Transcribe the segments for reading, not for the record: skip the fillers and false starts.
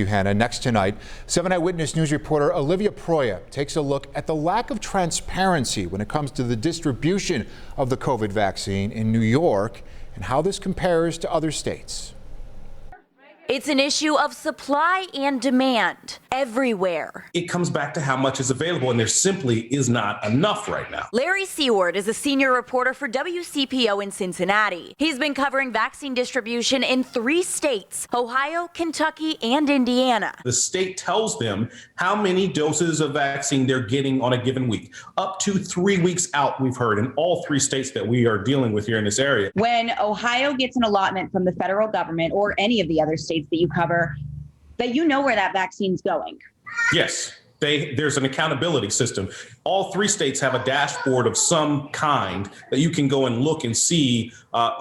Hannah. Next tonight, 7 Eyewitness News reporter Olivia Proya takes a look at the lack of transparency when it comes to the distribution of the COVID vaccine in New York and how this compares to other states. It's an issue of supply and demand everywhere. It comes back to how much is available, and there simply is not enough right now. Larry Seward is a senior reporter for WCPO in Cincinnati. He's been covering vaccine distribution in 3 states, Ohio, Kentucky, and Indiana. The state tells them how many doses of vaccine they're getting on a given week. Up to 3 weeks out, we've heard, in all 3 states that we are dealing with here in this area. When Ohio gets an allotment from the federal government or any of the other states that you cover, that you know where that vaccine's going. Yes, there's an accountability system. All 3 states have a dashboard of some kind that you can go and look and see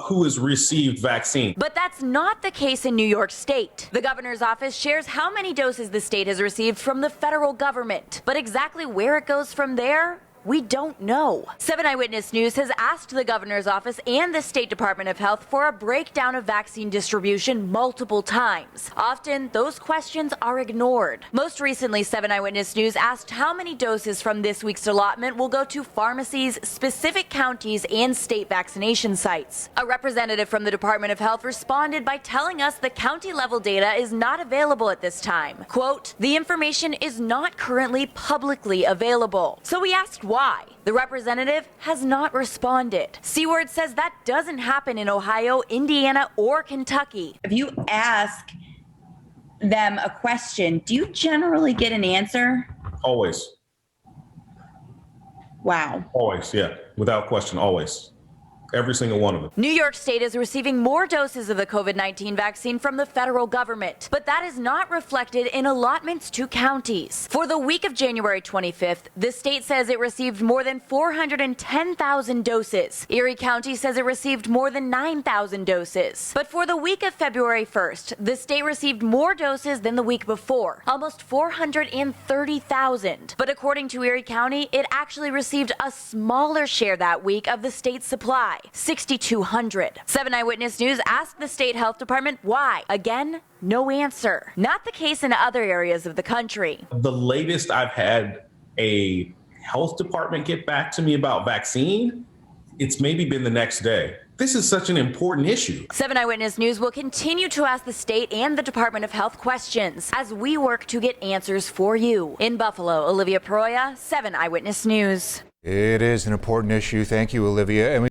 who has received vaccine. But that's not the case in New York State. The governor's office shares how many doses the state has received from the federal government. But exactly where it goes from there, we don't know. 7 Eyewitness News has asked the governor's office and the State Department of Health for a breakdown of vaccine distribution multiple times. Often, those questions are ignored. Most recently, 7 Eyewitness News asked how many doses from this week's allotment will go to pharmacies, specific counties, and state vaccination sites. A representative from the Department of Health responded by telling us the county-level data is not available at this time. Quote, "The information is not currently publicly available." So we asked why. The representative has not responded. Seward says that doesn't happen in Ohio, Indiana, or Kentucky. If you ask them a question, do you generally get an answer? Always. Wow. Always, yeah. Without question, always. Every single one of them. New York State is receiving more doses of the COVID-19 vaccine from the federal government, but that is not reflected in allotments to counties. For the week of January 25th, the state says it received more than 410,000 doses. Erie County says it received more than 9,000 doses. But for the week of February 1st, the state received more doses than the week before, almost 430,000. But according to Erie County, it actually received a smaller share that week of the state's supply. 6,200. 7 Eyewitness News asked the state health department why. Again, no answer. Not the case in other areas of the country. The latest I've had a health department get back to me about vaccine, it's maybe been the next day. This is such an important issue. 7 Eyewitness News will continue to ask the state and the Department of Health questions as we work to get answers for you. In Buffalo, Olivia Proya, 7 Eyewitness News. It is an important issue. Thank you, Olivia.